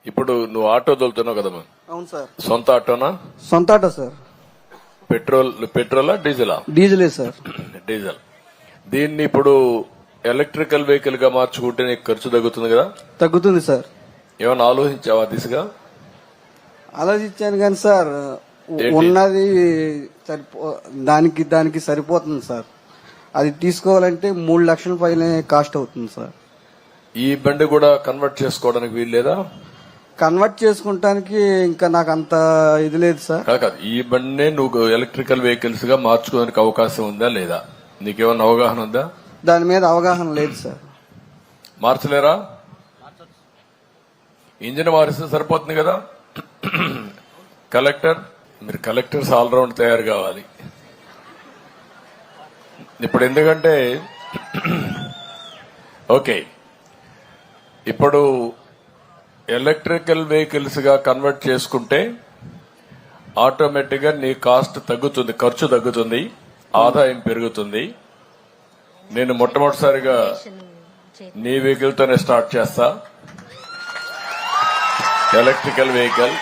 ఇప్పుడు నువ్వు ఆటో తోలుతున్నావు కదమ్మా, అవును సార్. సొంత ఆటోనా? సొంత ఆటో సార్. పెట్రోలా డీజిలా? డీజిలే సార్. డీజిల్. దీన్ని ఇప్పుడు ఎలక్ట్రికల్ వెహికల్ గా మార్చుకుంటే నీకు ఖర్చు తగ్గుతుంది కదా? తగ్గుతుంది సార్. ఏమైనా ఆలోచించావా దిశగా? ఆలోచించాను కానీ సార్, ఏంటి? ఉన్నది దానికి సరిపోతుంది సార్. అది తీసుకోవాలంటే 3 లక్షల పైన కాస్ట్ అవుతుంది సార్. ఈ బండి కూడా కన్వర్ట్ చేసుకోవడానికి వీలు లేదా? కన్వర్ట్ చేసుకుంటానికి ఇంకా నాకు అంత ఇది లేదు సార్. కాదు, ఈ బండినే నువ్వు ఎలక్ట్రికల్ వెహికల్స్ గా మార్చుకోవడానికి అవకాశం ఉందా లేదా? నీకేమన్నా అవగాహన ఉందా? దాని మీద అవగాహన లేదు సార్. మార్చలేరా? ఇంజిన్ మారిస్తే సరిపోతుంది కదా. కలెక్టర్, మీరు కలెక్టర్స్ ఆల్రౌండ్ తయారు కావాలి ఇప్పుడు. ఎందుకంటే ఓకే, ఇప్పుడు ఎలక్ట్రికల్ వెహికల్స్ గా కన్వర్ట్ చేసుకుంటే ఆటోమేటిక్ గా నీ కాస్ట్ తగ్గుతుంది, ఖర్చు తగ్గుతుంది, ఆదాయం పెరుగుతుంది. నేను మొట్టమొదటిసారిగా నీ వెహికల్ తోనే స్టార్ట్ చేస్తా. ఎలక్ట్రికల్ వెహికల్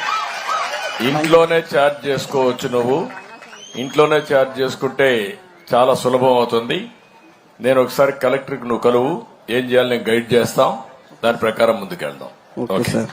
ఇంట్లోనే ఛార్జ్ చేసుకోవచ్చు. నువ్వు ఇంట్లోనే ఛార్జ్ చేసుకుంటే చాలా సులభం అవుతుంది. నేను ఒకసారి కలెక్టర్కి నువ్వు కలువు, ఏం చేయాలి నేను గైడ్ చేస్తాం, దాని ప్రకారం ముందుకెళ్దాం. Okay sir.